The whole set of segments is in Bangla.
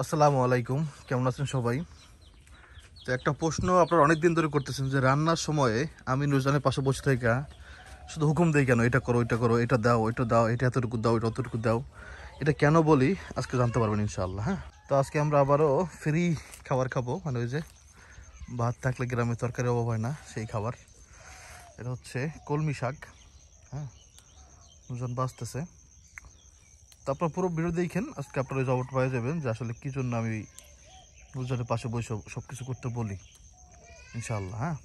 আসসালামু আলাইকুম, কেমন আছেন সবাই? তো একটা প্রশ্ন আপনারা অনেক দিন ধরে করতেছেন যে রান্নার সময়ে আমি নুরজানের পাশে বসে থেকে শুধু হুকুম দেই কেন, এটা করো, এটা করো, এটা দাও, ওইটা দাও, এটা এতটুকু দাও, এটা অতটুকু দাও, এটা কেন বলি আজকে জানতে পারবেন ইনশাআল্লাহ। হ্যাঁ, তো আজকে আমরা আবারও ফ্রি খাবার খাবো, মানে ওই যে ভাত থাকলে গ্রামে তরকারি অভাব হয় না সেই খাবার। এটা হচ্ছে কলমি শাক। হ্যাঁ, নুরজান বাঁচতেছে। তো আপনার পুরো ভিডিও দেখেন, আজকে আপনারা জবাব পাওয়া যাবেন যে আসলে কী জন্য আমি নুরজানের পাশে বসে সব কিছু করতে বলি ইনশাআল্লাহ। হ্যাঁ,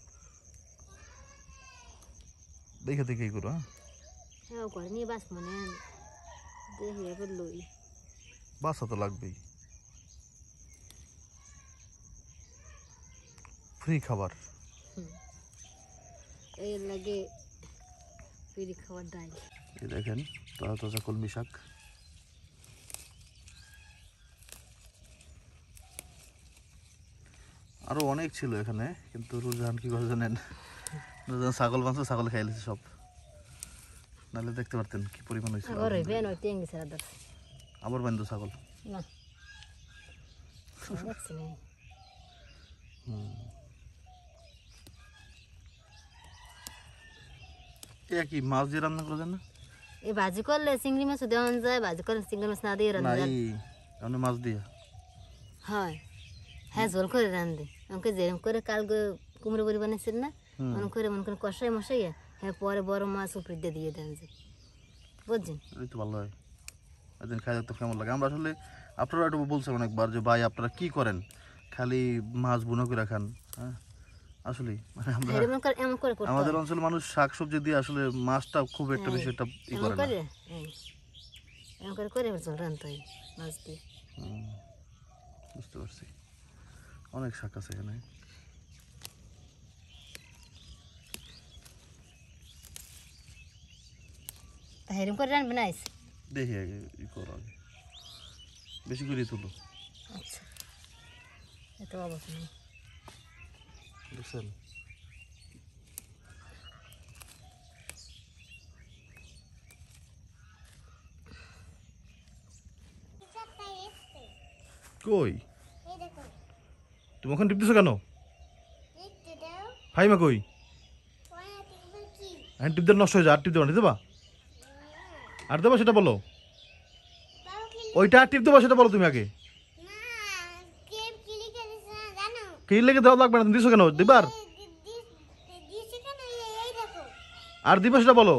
দেখে দেখে করো। হ্যাঁ করে নিয়ে বাস মানে দেখে এবার লই বাসা তো লাগবেই, ফ্রি খাবার এই লাগে ফ্রি খাবার দেয়। এই দেখেন তাজা তাজা কলমি শাক। আরো অনেক ছিল এখানে, কিন্তু রুজান কি করে জানেন, রুজান ছাগল মাংস ছাগল খাইলেছে সব, নাহলে দেখতে পারতেন কি পরিমাণ হয়েছিল। আবার বান্ধব ছাগল না দেখছি না। কি মাছ দিয়ে রান্না করা যায় না? এই ভাজি করলে চিংড়ি মাছ দেওয়া যায়, ভাজি করলে চিংড়ি মাছ না দিয়ে রান্না যায়। আমি মাছ দিয়ে হয় হ্যাঁ, ঝোল করে রান্ধে আমাকে যেরকম করে কাল কুমড়ো বড়ি বানিয়েছেন না, মনে করে মনে করেন কষাই মশাই, হ্যাঁ পরে বড় মাছ উপরে দিয়ে দেন যে, বুঝছেন? এই তো ভালো হয়, একদিন খাই দেখতে কেমন লাগে। আমরা আসলে আপনারা একটু বলছেন অনেকবার যে ভাই আপনারা কি করেন, খালি মাছ বুনো করে খান। হ্যাঁ, আসলে মানে আমরা আমাদের অঞ্চলের মানুষ শাকসবজি দিয়ে আসলে মাছটা খুব একটা বেশি একটা ই করে না। এমন করে ঝোল রান্ধতে হয় মাছ দিয়ে। বুঝতে পারছি, অনেক শাক আছে এখানে। এরকম করে রান্না বানাইস, দেখি আগে ই করো, আগে বেশি করে তুলো। আচ্ছা এত অবস্থা নেই বুঝছেন? কই তুমি ওখানে টিপতেছো কেন? ফাইমা কই? টিপ দিয়ে নষ্ট হয়ে যায়, আর টিপ দেবা না, দেবা আর দেবা সেটা বলো, ওইটা টিপ দেবা সেটা বলো তুমি আগে। কি লেগে দেওয়া লাগবে না, তুমি দিছো কেন? দিবার আর দিবা সেটা বলো।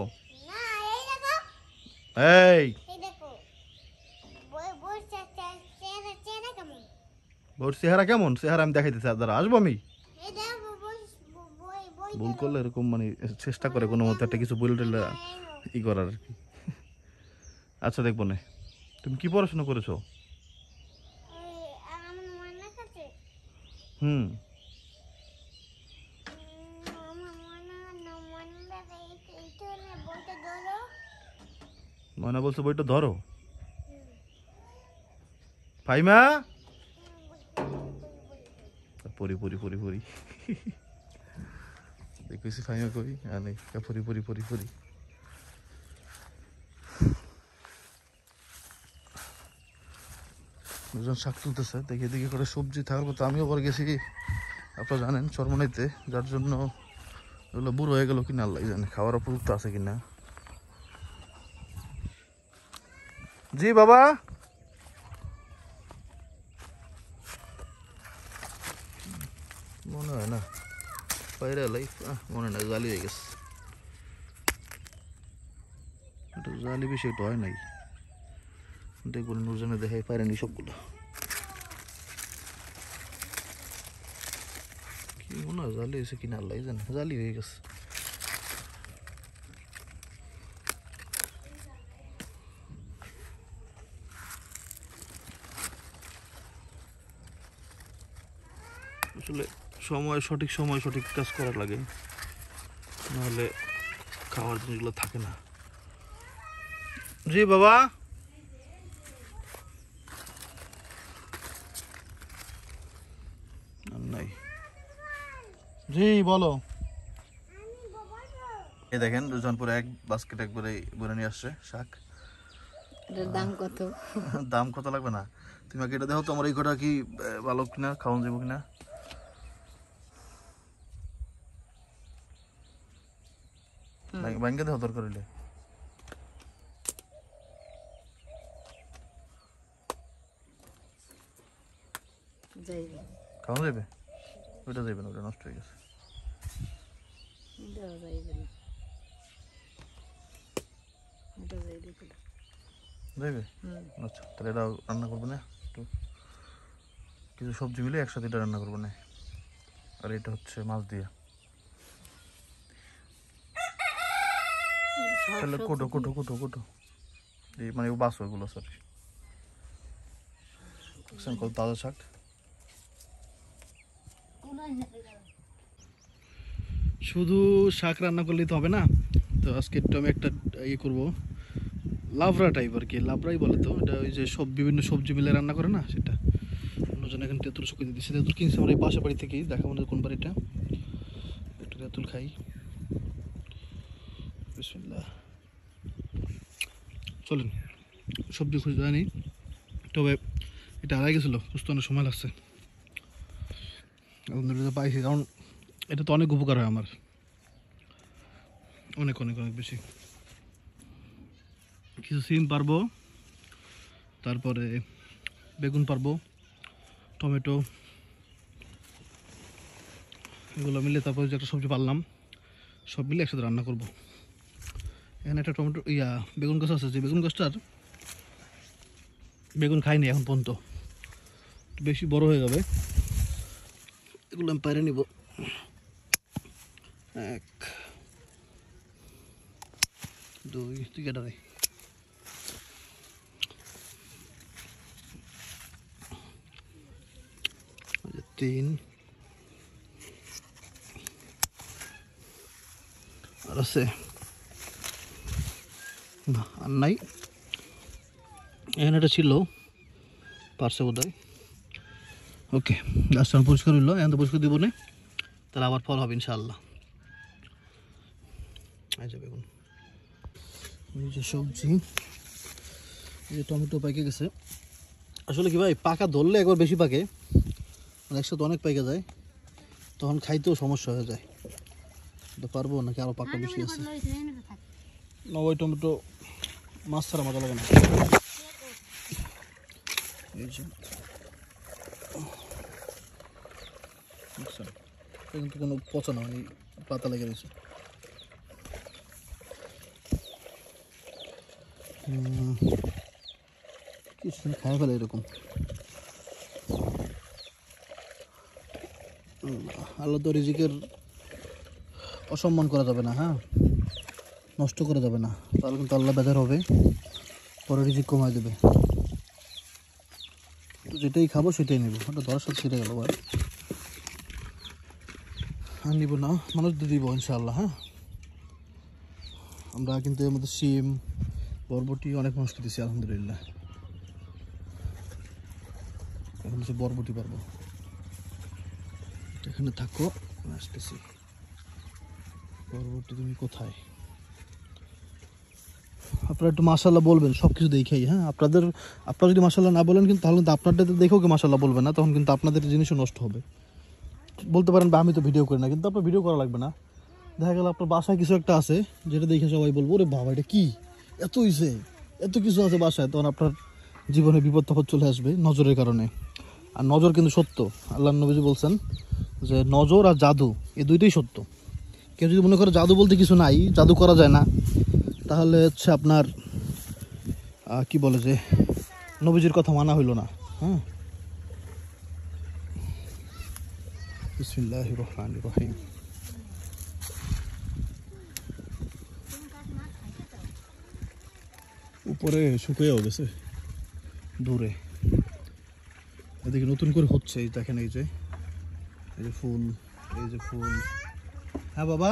এই ওর চেহারা কেমন? চেহারা আমি দেখাইতেছি, আর দ্বারা আসবো আমি ভুল করলে এরকম মানে চেষ্টা করে কোনো মতো একটা কিছু বলে টলে ই করার আর কি। আচ্ছা দেখবো না। তুমি কি পড়াশোনা করেছো? হুম, ময়না বলছো বইটা ধরো। ফাইমা পড়ি পড়ি পড়ি পড়ি দেখেছি ফাইমা কই আনে পড়ি পড়ি পড়ি পড়ি। দুজন শাক তুলতেছে, দেখে দেখে করে সবজি থাকার কথা। আমিও পরে গেছি আপনারা জানেন চরমনাইতে, যার জন্য এগুলো বুড়ো হয়ে গেল কিনা আল্লাহ জানে, খাওয়ার উপযুক্ত আছে কিনা। জি বাবা, মনে হয় না বাইরে লাইফ, মনে না জালি হয়ে গেছে, এটা জালি বেশি এটা হয় নাই। দেখুন নুরজানে দেখাই পারেনি সবগুলো, কি মনে হয় জালি হয়েছে কিনা আল্লাহ জানে, জালি হয়ে গেছে। আসলে সঠিক সময় সঠিক কাজ করা লাগে, নাহলে খাওয়ার জিনিসগুলো থাকে না। জি বাবা, নাই। জি বলো। এই দেখেন দুজন পরে এক বাস্কেট একবারে বলে নিয়ে আসছে শাক। এটার দাম কত? দাম কত লাগবে না, তুমি আগে এটা দেখো তো আমার এই ঘোড়া কি ভালো কিনা, খাওয়ান যাবো কিনা। ব্যাংকে দেখো দরকার হইলে। যাইবে খাওয়ান যাবে? ওইটা যাবে না, ওটা নষ্ট হয়ে গেছে। এটাও যাইবে না, এটা যাইবে কোথায়? যাইবে? আচ্ছা, তাহলে এটা রান্না করবো না, একটু কিছু সবজি মিলে একসাথে এটা রান্না করবো না। আর এটা হচ্ছে মাছ দিয়ে, তাহলে কোটো কোটো কোটো কোটো এই মানে বাস ওইগুলো সরি কল তাজা শাক। শুধু শাক রান্না করলেই তো হবে না, তো আজকে একটু আমি একটা ইয়ে করবো, লাবড়া টাইপ আর কি, লাবড়াই বলে তো এটা, ওই যে সব বিভিন্ন সবজি মিলে রান্না করে না সেটা। অন্যজন এখানে তেঁতুল শুকিয়ে দিচ্ছে, তেঁতুল কিনছে আমার এই পাশের বাড়ি থেকেই, দেখা মনে কোন বাড়িটা। একটু তেঁতুল খাই, বিসমিল্লাহ। চলেন সবজি খুঁজে জানি, তবে এটা হারাই গেছিলো, বুঝতে অনেক সময় লাগছে, আলহামদুলিল্লাহ পাইছি, কারণ এটা তো অনেক উপকার হয় আমার, অনেক অনেক অনেক বেশি। কিছু সিম পারবো, তারপরে বেগুন পারবো, টমেটো, এগুলো মিলে তারপরে যে একটা সবজি পারলাম, সব মিলে একসাথে রান্না করব। এখানে একটা টমেটো বেগুন গাছ আছে, যে বেগুন গাছটার বেগুন খাইনি এখন পর্যন্ত, বেশি বড় হয়ে যাবে, এগুলো আমি পাইরে নিব। 1 2 তুই কেটে দেয়, 3 আর আছে না, আর নাই। এখানে একটা ছিল পারছে বোধ হয়। ওকে, গাছটা পরিষ্কার হইলো, এখন তো পরিষ্কার দিব না, তাহলে আবার ফল হবে ইনশাআল্লাহ। এই যে বেগুন, এই যে সবজি, এই যে টমেটো পাইকে গেছে। আসলে কি ভাই, পাকা ধরলে একবার বেশি পাকে, মানে একসাথে অনেক পাইকে যায়, তখন খাইতেও সমস্যা হয়ে যায়। তো পারবো নাকি আরও পাকা বেশি আছে না? ওই টমেটো মাছ ছাড়া মজা লাগে না। এই যে কিন্তু কোনো পচা না, মানে পাতা লেগে রয়েছে। কিছু খাই ফেলে এরকম, আল্লাহ তো রিজিকের অসম্মান করা যাবে না, হ্যাঁ, নষ্ট করা যাবে না, তাহলে কিন্তু আল্লাহ বেজার হবে, পরে রিজিক কমায় দেবে। তো যেটাই খাবো সেটাই নেবো, ওটা ধরার সাথে ছিঁড়ে গেল ভাই, আর নিব না, মানুষ দিয়ে দিব ইনশাআল্লাহ। হ্যাঁ, আমরা কিন্তু এর মধ্যে শিম বরবটি অনেক মানুষ দিচ্ছি আলহামদুলিল্লাহ। এখন হচ্ছে বরবটি পারবো, এখানে থাকো, আসতেছি। বরবটি তুমি কোথায়? আপনারা একটু মাশাআল্লাহ বলবেন সব কিছু দেখেই। হ্যাঁ, আপনারা যদি মাশাআল্লাহ না বলেন কিন্তু তাহলে কিন্তু আপনারটাতে দেখেও কি মাশাআল্লাহ বলবে না, তখন কিন্তু আপনাদের জিনিসও নষ্ট হবে। বলতে পারেন বা আমি তো ভিডিও করি না, কিন্তু আপনার ভিডিও করা লাগবে না, দেখা গেল আপনার বাসায় কিছু একটা আছে যেটা দেখে সবাই বলবো ওরে বাবা এটা কি, এত হইছে, এত কিছু আছে বাসায়, তখন আপনার জীবনে বিপদ তখন চলে আসবে নজরের কারণে। আর নজর কিন্তু সত্য, আল্লাহ নবীজি বলছেন যে নজর আর জাদু এই দুইটাই সত্য। কেউ যদি মনে করে জাদু বলতে কিছু নাই, জাদু করা যায় না, তাহলে হচ্ছে আপনার কি বলে যে নবীজির কথা মানা হইল না। হ্যাঁ, বিসমিল্লাহির রহমানির রহিম। উপরে শুকিয়েও গেছে দূরে, এদিকে নতুন করে হচ্ছে, এই দেখেন এই যে ফুল, এই যে ফুল। হ্যাঁ বাবা,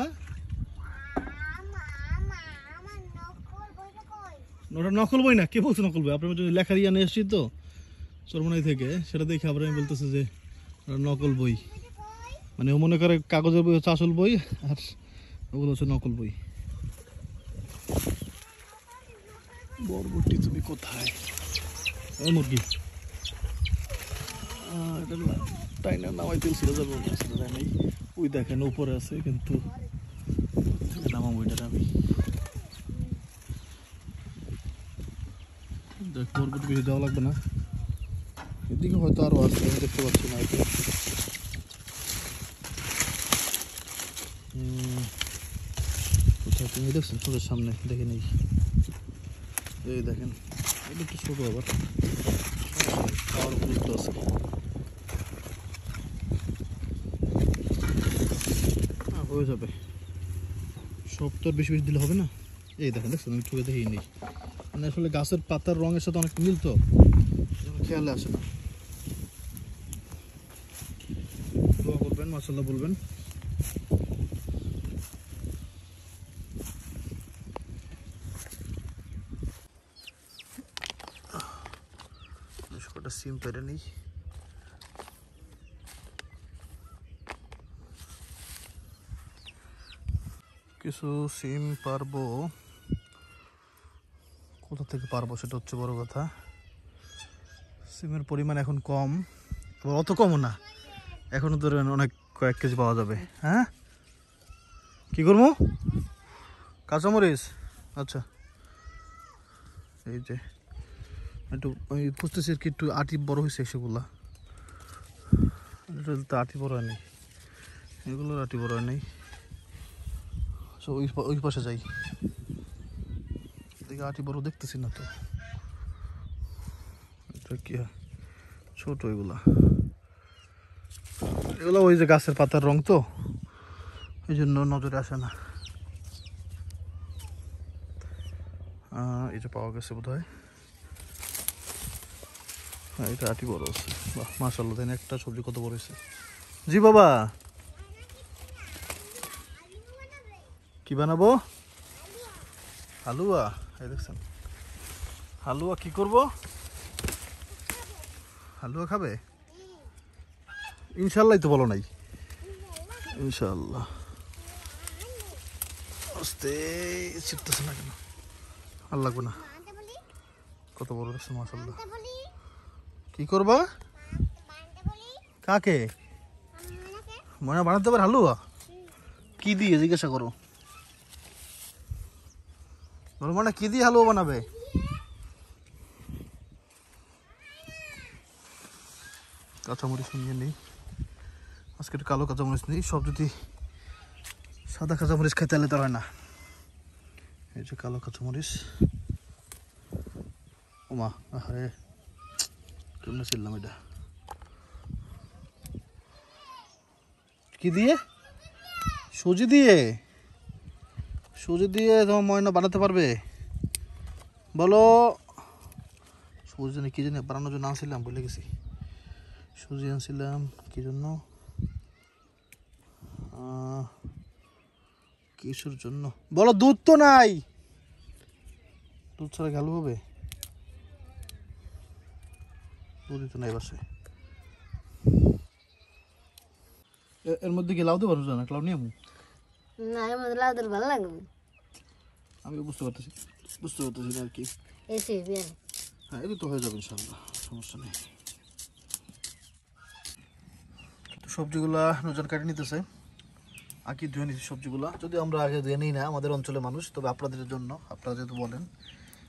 ওটা নকল বই না, কে বলছে নকল বই? আপনার জন্য লেখা দিয়ে নিয়ে এসছি তো চরমনাই থেকে, সেটা দেখে আবার আমি বলতেছে যে নকল বই, মানে ও মনে করে কাগজের বই হচ্ছে আসল বই, আর ওগুলো হচ্ছে নকল বই। বরবটি তুমি কোথায়? এই মুরগি এটা টাইনা নামাই তেল ছিল যাবো না, সেটা যায় নাই। ওই দেখেন উপরে আছে, কিন্তু নামাবো এটা আমি। দেখ বরবটি বেশি দেওয়া লাগবে না, এদিকে হয়তো আরো আছে, আমি দেখতে পাচ্ছি না হয়তো। কোথায় তুমি দেখছেন? তোদের সামনে দেখে নেই, এই দেখেন এটা একটু ছোট, আবার খাওয়ার উপযুক্ত আছে। হয়ে যাবে, সব তো আর বেশি বেশি দিলে হবে না। এই দেখেন, দেখছেন আমি ঠুকে দেখেই নেই, মানে আসলে গাছের পাতার রঙের সাথে অনেক মিল, তো খেয়ালে আসে না। দোয়া করবেন, মাশাআল্লাহ বলবেন। কটা সিম পেরে নেই। কিছু সিম পারবো, কোথা থেকে পারবো সেটা হচ্ছে বড় কথা। সিমের পরিমাণ এখন কম, আবার অত কমও না, এখনো ধরেন অনেক কয়েক কেজি পাওয়া যাবে। হ্যাঁ, কি করবো? কাঁচামরিচ, আচ্ছা। এই যে একটু আমি খুঁজতেছি আর কি, একটু আটি বড় হয়েছে সেগুলা, তো আটি বড় হয় নেই, এগুলোর আটি বড় হয় নেই। ওই পাশে যাই, দেখি আটি বড় দেখতেছি না তো। এটা কি ছোট, এগুলা এগুলো ওই যে গাছের পাতার রং, তো এই জন্য নজরে আসে না। এটা পাওয়া গেছে বোধ হয়, হ্যাঁ এটা আটি বড় আছে। বাহ মাশাআল্লাহ, দেন একটা সবজি কত বড় হয়েছে। জি বাবা, কি বানাবো? হালুয়া। এই দেখছেন হালুয়া, কি করব? হালুয়া খাবে? ইনশাল্লাহ তো বলো নাই, ইনশাল্লাহ। আস্তে ছিটতেছে না কেন? আর লাগবে না, কত বড় দেখছেন মাশাআল্লাহ। কি করবা? কাকে? মনে বানাতে পারে হালুয়া? কি দিয়ে জিজ্ঞাসা করো, বলো মানে কি দিয়ে হালুয়া বানাবে? কাঁচামরিচ নিয়ে নেই আজকে, একটু কালো কাঁচামরিচ নেই। সব যদি সাদা কাঁচামরিচ খাই তাহলে তো হয় না। এই যে কালো কাঁচামরিচ, ওমা আরে কেমনে ছিলাম এটা? কি দিয়ে? সুজি দিয়ে? সুজি দিয়ে তোমার ময়না বানাতে পারবে? বলো। সুজি জানি কি জানি বানানোর জন্য আনছিলাম, ভুলে গেছি। সুজি আনছিলাম কি জন্য, কিসের জন্য বলো? দুধ তো নাই, দুধ ছাড়া গেল হবে? দুধই তো নাই বাসায়। এর মধ্যে কি লাউ দিতে পারবো না? লাউ নিয়ে আমি না, এর মধ্যে লাউ দিলে ভালো লাগবে। আমি বুঝতে পারতেছি না আর কি। এসে বিয়ে হ্যাঁ, এটা তো হয়ে যাবে ইনশাল্লাহ, সমস্যা নেই। তো সবজিগুলা নজন কাটে নিতেছে, আগে ধুয়ে নিচ্ছি সবজিগুলা। যদি আমরা আগে ধুয়ে নিই না আমাদের অঞ্চলে মানুষ, তবে আপনাদের জন্য, আপনারা যেহেতু বলেন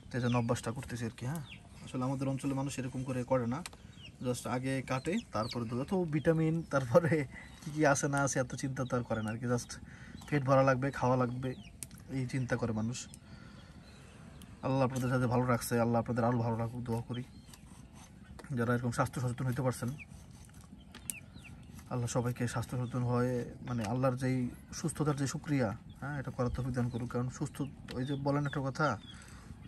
তো জন্য অভ্যাসটা করতেছি আর কি। হ্যাঁ, আসলে আমাদের অঞ্চলে মানুষ এরকম করে না, জাস্ট আগে কাটে তারপরে ধুয়ে। তো ভিটামিন তারপরে কী কী আছে না আছে এত চিন্তা তো আর করে না আর কি, জাস্ট পেট ভরা লাগবে, খাওয়া লাগবে, এই চিন্তা করে মানুষ। আল্লাহ আপনাদের সাথে ভালো রাখছে, আল্লাহ আপনাদের আরও ভালো রাখুক, দোয়া করি। যারা এরকম স্বাস্থ্য সচেতন হইতে পারছেন, আল্লাহ সবাইকে স্বাস্থ্য সচেতন হয়ে, মানে আল্লাহর যেই সুস্থতার যে শুকরিয়া, হ্যাঁ এটা করার তৌফিক দান করুক। কারণ সুস্থ, ওই যে বলেন একটা কথা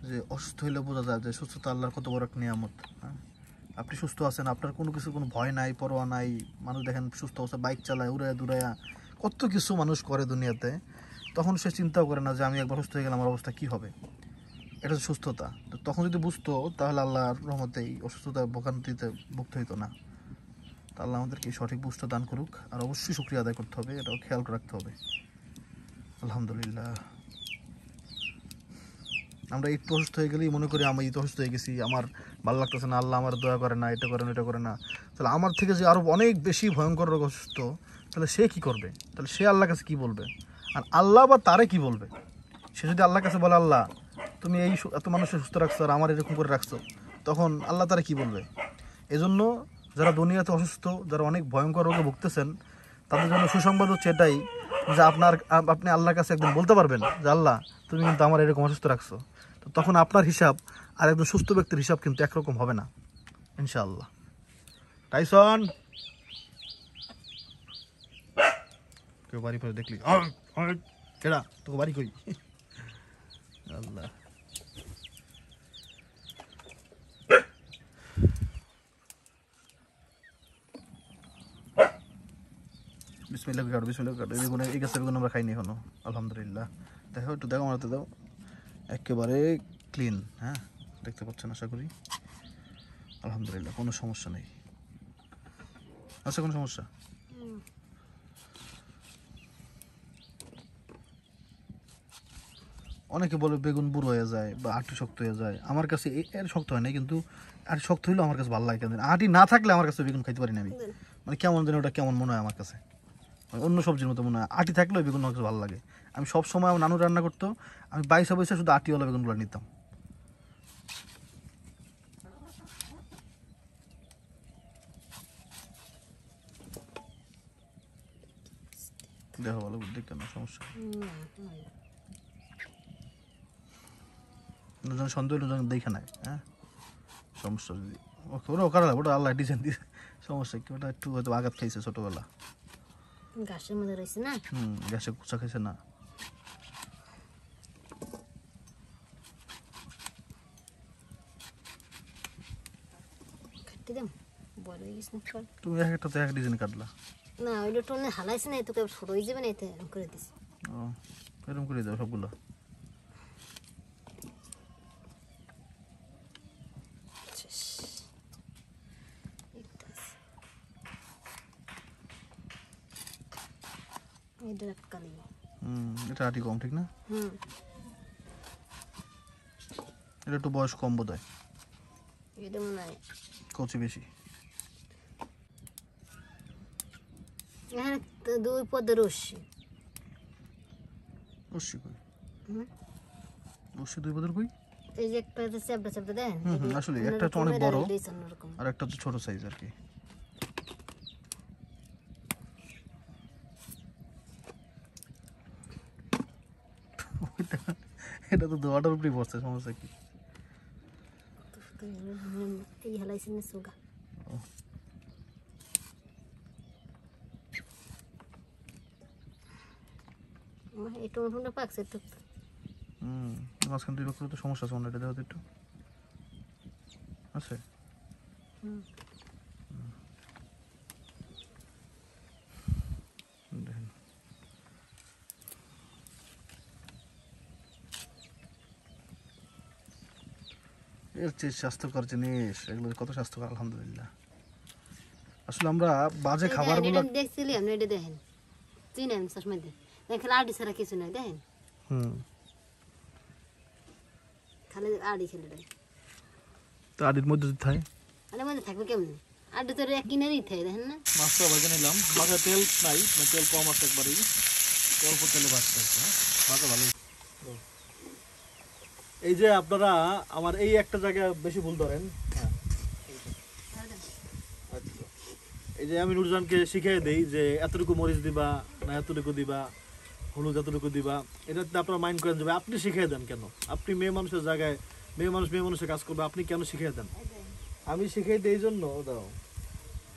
যে অসুস্থ হইলে বোঝা যায় যে সুস্থতা আল্লাহর কত বড় এক নিয়ামত। হ্যাঁ, আপনি সুস্থ আছেন, আপনার কোনো কিছু কোনো ভয় নাই, পরোয়া নাই। মানুষ দেখেন সুস্থ অবস্থা বাইক চালায়, উড়ায় দুরায়া, কত কিছু মানুষ করে দুনিয়াতে, তখন সে চিন্তাও করে না যে আমি একবার সুস্থ হয়ে গেলে আমার অবস্থা কী হবে। এটা হচ্ছে সুস্থতা। তো তখন যদি বুঝতো তাহলে আল্লাহর রহমতে এই অসুস্থতা ভোগান্তিতে ভুগতে হইতো না। তা আল্লাহ আমাদেরকে সঠিক বুঝটা দান করুক, আর অবশ্যই শুকরিয়া আদায় করতে হবে, এটাও খেয়াল রাখতে হবে। আলহামদুলিল্লাহ। আমরা একটু অসুস্থ হয়ে গেলেই মনে করি আমি তো অসুস্থ হয়ে গেছি, আমার ভালো লাগতেছে না, আল্লাহ আমার দয়া করে না, এটা করে না, এটা করে না। তাহলে আমার থেকে যে আরও অনেক বেশি ভয়ঙ্কর রোগ অসুস্থ, তাহলে সে কি করবে? তাহলে সে আল্লাহর কাছে কি বলবে? আর আল্লাহ বা তারে কি বলবে? সে যদি আল্লাহর কাছে বলে, আল্লাহ তুমি এই এত মানুষের সুস্থ রাখছো আর আমার এরকম করে রাখছো, তখন আল্লাহ তারা কি বলবে? এজন্য যারা দুনিয়াতে অসুস্থ, যারা অনেক ভয়ঙ্কর রোগে ভুগতেছেন, তাদের জন্য সুসংবাদ হচ্ছে এটাই যে আপনি আল্লাহর কাছে একদিন বলতে পারবেন যে আল্লাহ তুমি কিন্তু আমার এরকম অসুস্থ রাখছো। তো তখন আপনার হিসাব আর একজন সুস্থ ব্যক্তির হিসাব কিন্তু একরকম হবে না, ইনশাআল্লাহ। টাইসন, কেউ বাড়ি পরে দেখলি কেডা তোকে বাড়ি কই? আল্লাহ, বিসমিল্লাহ কাটো, বিসমিল্লাহ কাটো। বেগুন, এই গাছের বেগুন আমরা খাইনি এখনো, আলহামদুলিল্লাহ। দেখো একটু, দেখো মারাতে দাও, একেবারে ক্লিন। হ্যাঁ, দেখতে পাচ্ছেন আশা করি, আলহামদুলিল্লাহ, কোনো সমস্যা নেই। আচ্ছা, কোনো সমস্যা? অনেকে বলে বেগুন বুড়ো হয়ে যায় বা আটি শক্ত হয়ে যায়, আমার কাছে এর শক্ত হয় না, কিন্তু আটি শক্ত হইলেও আমার কাছে ভালো লাগে। কেন আটি না থাকলে আমার কাছে বেগুন খাইতে পারি না আমি, মানে কেমন যেন ওটা কেমন মনে হয় আমার কাছে, মানে অন্য সবজির মতো মনে হয়। আটি থাকলেও বেগুন আমার কাছে ভালো লাগে। আমি সব সময় আমার নানু রান্না করতো, আমি বাইশে বৈশে শুধু আটিওয়ালা বেগুনগুলো নিতাম। দেখো ভালো দেখতে না, সমস্যা সন্দেহ দেখে নেয়। হ্যাঁ, সমস্যা যদি ওরা ওখানে ওটা আল্লাহ ডিজাইন দিয়ে, সমস্যা কি? ওটা একটু হয়তো আঘাত খাইছে ছোটবেলা, ঘাসের মধ্যে রয়েছে না। গ্যাসে কুচা খাইছে না। কাটতে দাম বড় হয়ে গেছে না ফল। তুমি এক একটা তো এক ডিজাইন কাটলা। না ওইটা টোনে হালাইছে না, তোকে ছোট হয়ে যাবে না, এতে এরকম করে দিছি। ও, এরকম করে দাও সবগুলো। এটা কালি। এটা আটি কম, ঠিক না? হুম, এটা একটু বয়স কম বোধ হয়, এটা মনে হয় কচি বেশি। এখানে তো দুই পদের রশ্মি। রশ্মি কই? হুম, রশ্মি দুই বদল কই? এই যে একটা চ্যাপটা চ্যাপটা দেন, আসলে একটা তো অনেক বড় আর একটা হচ্ছে ছোট সাইজ আর কি। এটা তো দোয়াটার উপরেই পড়ছে, সমস্যা কি? এই হালাইছে না সুগা। এই টমেটোটা পাকছে তো। মাঝখান দুই পাখি তো সমস্যা আছে মনে হয়, এটা দেখো তো একটু আছে। দেখেন, এর চেয়ে স্বাস্থ্যকর জিনিস এগুলো কত স্বাস্থ্যকর, আলহামদুলিল্লাহ। আসলে আমরা বাজে খাবারগুলো দেখছিলি, আপনি এটা দেখেন চিনেন চশমা দিয়ে দেখেন, আড়ি ছাড়া কিছু নাই দেখেন, খালি আড়ি খেলে দেয়। তো আডির মধ্যে যদি থাকে, আরে মধ্যে থাকবে কেমন? আড্ডি তো এক কিনারই থাকে, দেখেন না। মাছটা ভেজে নিলাম, মাছের তেল নাই, তেল কম আছে একবারই, অল্প তেলে ভাজতে আছে। ভাজা ভালো। এই যে আপনারা আমার এই একটা জায়গায় বেশি ভুল ধরেন। এই যে আমি নুরজানকে শিখিয়ে দেই যে এতটুকু মরিচ দিবা না এতটুকু দিবা, হলুদ এতটুকু দিবা, এটাতে আপনারা মাইন্ড করেন যাবে। আপনি শিখিয়ে দেন কেন? আপনি মেয়ে মানুষের জায়গায় মেয়ে মানুষের কাজ করবে, আপনি কেন শিখিয়ে দেন? আমি শিখিয়ে দিই এই জন্য। দাও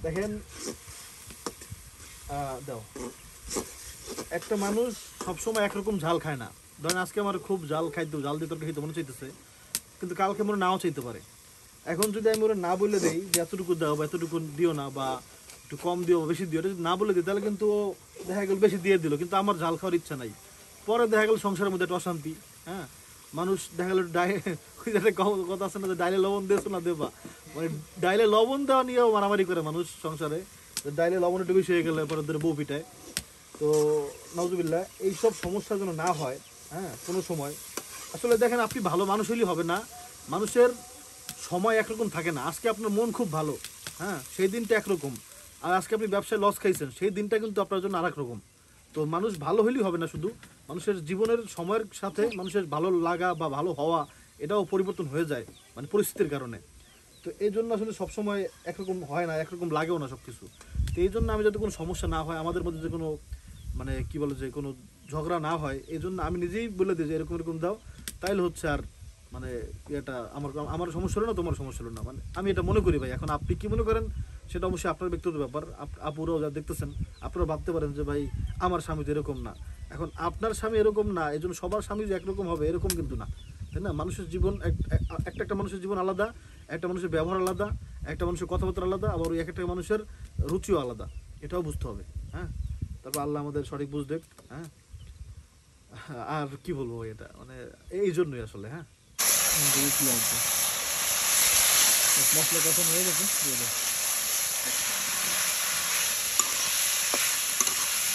দেখেন, দাও। একটা মানুষ সবসময় একরকম ঝাল খায় না। ধরেন আজকে আমার খুব ঝাল খাইতে, ঝাল দিয়ে তরকারি খেতে মনে চাইতেছে, কিন্তু কালকে মনে নাও চাইতে পারে। এখন যদি আমি ওরা না বলে দিই যে এতটুকু দাও বা এতটুকু দিও না, বা একটু কম দিও বা বেশি দিও, যদি না বলে দিই তাহলে কিন্তু দেখা গেল বেশি দিয়ে দিল, কিন্তু আমার ঝাল খাওয়ার ইচ্ছা নাই। পরে দেখা গেল সংসারের মধ্যে একটা অশান্তি। হ্যাঁ, মানুষ দেখা গেল কথা আছে না যে ডাইলে লবণ দিয়েছো না দেবা, মানে ডাইলে লবণ দেওয়া নিয়েও মারামারি করে মানুষ সংসারে। ডাইলে লবণ একটু বেশি হয়ে গেলে পরে বউ পিটায়। তো নাউজুবিল্লাহ, এইসব সমস্যা যেন না হয়, হ্যাঁ, কোনো সময় আসলে দেখেন, আপনি ভালো মানুষ হইলে হবে না। মানুষের সময় একরকম থাকে না। আজকে আপনার মন খুব ভালো, হ্যাঁ, সেই দিনটা একরকম। আর আজকে আপনি ব্যবসায় লস খাইছেন, সেই দিনটা কিন্তু আপনার জন্য আরেক রকম। তো মানুষ ভালো হইলেই হবে না শুধু, মানুষের জীবনের সময়ের সাথে মানুষের ভালো লাগা বা ভালো হওয়া এটাও পরিবর্তন হয়ে যায়, মানে পরিস্থিতির কারণে। তো এই জন্য আসলে সবসময় একরকম হয় না, একরকম লাগেও না সব কিছু। তো এই জন্য আমি যাতে কোনো সমস্যা না হয়, আমাদের মধ্যে যে কোনো মানে কি বলে যে কোনো ঝগড়া না হয়, এই জন্য আমি নিজেই বলে দিই যে এরকম এরকম দাও, তাইলে হচ্ছে আর মানে এটা আমার আমার সমস্যা হলো না, তোমার সমস্যা হলো না, মানে আমি এটা মনে করি ভাই। এখন আপনি কি মনে করেন সেটা অবশ্যই আপনার ব্যক্তিগত ব্যাপার। আপুরাও যা দেখতেছেন, আপনারা ভাবতে পারেন যে ভাই আমার স্বামী তো এরকম না। এখন আপনার স্বামী এরকম না এই জন্য সবার স্বামী যে একরকম হবে এরকম কিন্তু না, তাই না? মানুষের জীবন একটা একটা মানুষের জীবন আলাদা, একটা মানুষের ব্যবহার আলাদা, একটা মানুষের কথাবার্তা আলাদা, আবার ওই এক একটা মানুষের রুচিও আলাদা, এটাও বুঝতে হবে। হ্যাঁ, তারপর আল্লাহ আমাদের সঠিক বুঝ দেখ। হ্যাঁ, আর কি বলবো, এটা মানে এই জন্যই আসলে। হ্যাঁ, মশলা কখন হয়ে গেছে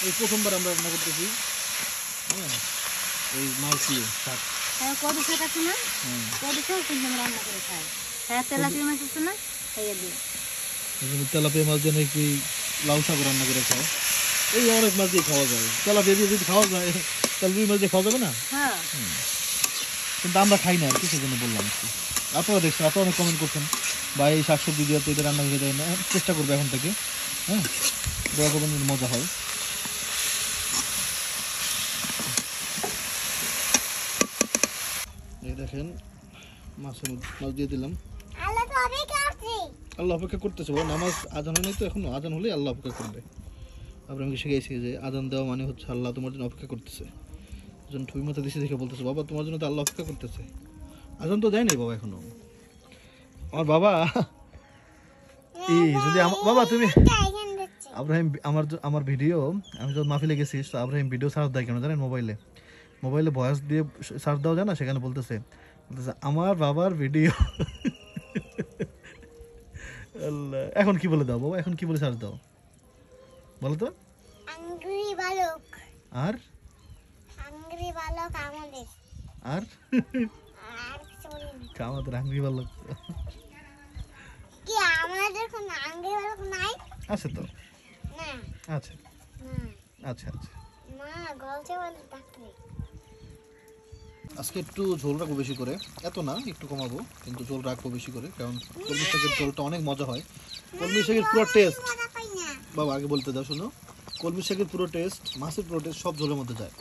এই প্রথমবার আমরা রান্না করতেছি, হ্যাঁ, এই মাছ দিয়ে শাক। কত শাক আছে না, কত শাক কিন্তু আমরা রান্না করে খাই। হ্যাঁ, তেলাপিয়া মাছ আছে না, খাইয়ে দিই। তেলাপিয়া মাছ দিয়ে নাকি লাউ শাক রান্না করে খায়, এই অনেক মাছ দিয়ে খাওয়া যায়। তেলাপিয়া দিয়ে যদি খাওয়া যায় তাহলে রুই মাছ দিয়ে খাওয়া যাবে না? হ্যাঁ, কিন্তু আমরা খাই না আর কি, সেজন্য বললাম একটু। আপনারা দেখছেন, আপনারা অনেক কমেন্ট করছেন বা এই শাকসবজি দিয়ে তো এটা রান্না হয়ে যায় না। চেষ্টা করবো এখন থেকে, হ্যাঁ, দোয়া করবেন যদি মজা হয়। এই দেখেন মাছ দিয়ে দিলাম। আল্লাহ অপেক্ষা করতেছে, বলো নামাজ আজান হয়নি তো এখনো, আজান হলেই আল্লাহ অপেক্ষা করবে। আবার আমি শিখেছি যে আজান দেওয়া মানে হচ্ছে আল্লাহ তোমার জন্য অপেক্ষা করতেছে। যখন ঠুই মাথা দিছে দেখে বলতেছে, বাবা তোমার জন্য তো আল্লাহ অপেক্ষা করতেছে। আজান তো দেয় নাই বাবা এখনো। আমার বাবা যদি বাবা তুমি আব্রাহিম আমার ভিডিও আমি যখন মাহফিলে গেছি, তো আব্রাহিম ভিডিও সার্চ দেয় কেন জানেন? মোবাইলে ভয়েস দিয়ে সার্চ দেওয়া যায় না, সেখানে বলতেছে আমার বাবার ভিডিও। আল্লাহ, এখন কি বলে দাও বাবা, এখন কি বলে সার্চ দাও বলো তো? আর আর আমাদের আঙ্গুরি বালক আছে তো? আচ্ছা আচ্ছা আচ্ছা, আজকে একটু ঝোল রাখবো বেশি করে, এত না, একটু কমাবো, কিন্তু ঝোল রাখবো বেশি করে, কারণ কলমি শাকের ঝোলটা অনেক মজা হয়। কলমি শাকের পুরো টেস্ট, বাবা আগে বলতে দাও, শোনো, কলমি শাকের পুরো টেস্ট, মাছের পুরো টেস্ট সব ঝোলের মধ্যে যায়।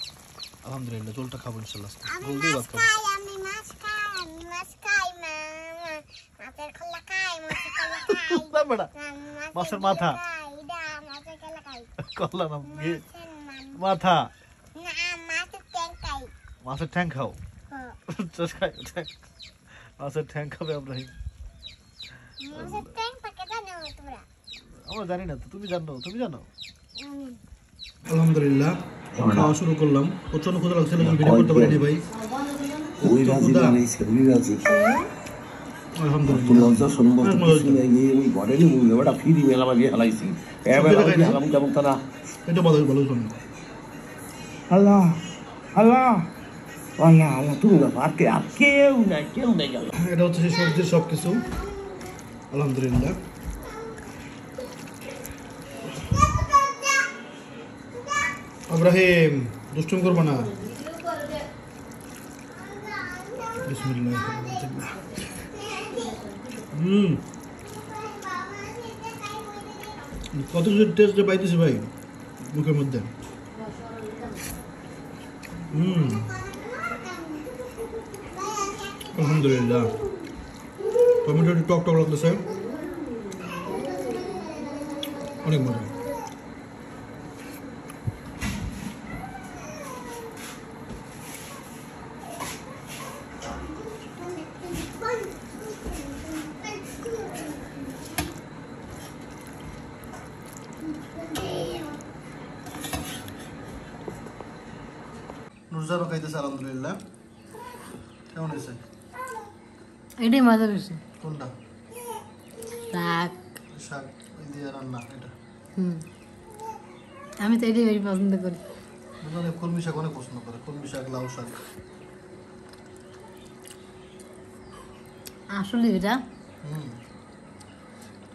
আলহামদুলিল্লাহ, ঝোলটা খাবো ইনশাল্লাহ, ঝোল দিয়ে ভাত খাবো। মাছের মাথা, কল্লা নাম মাথা, মাছের ঠ্যাং খাও, মাছের ঠ্যাং খাবে আব্রাহিম? আমরা জানি না তো, তুমি জানো? আলহামদুলিল্লাহ, খাওয়া শুরু করলাম। প্রচন্ড ক্ষুধা লাগছিল, ভিডিও করতে পারিনি ভাই। এটা হচ্ছে সেই সবজির সবকিছু। আলহামদুলিল্লাহ, আব্রাহিম দুষ্টুম করবো না। বিসমিল্লাহ। কত টেস্ট পাইতেছি ভাই মুখের মধ্যে। আলহামদুলিল্লাহ, টমেটো টক টক লাগতেছে, অনেক মজা। নুরজানও খাইতেছে আলহামদুলিল্লাহ। কেমন হয়েছে? এটাই মজা বেশি। কোনটা? শাক ওই দিয়ে রান্না এটা। আমি তো এটাই বেশি পছন্দ করি। কলমি শাক অনেক পছন্দ করে, কলমি শাক, লাউ শাক। আসলে এটা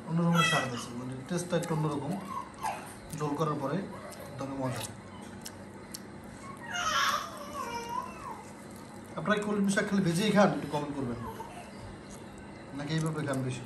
অন্যরকম স্বাদ আছে, মানে টেস্টটা একটু অন্যরকম, জল করার পরে একদম মজা। আপনারা কলমি শাক খেলে ভেজেই খান, একটু কমেন্ট করবেন, নাকি এইভাবে খান বেশি?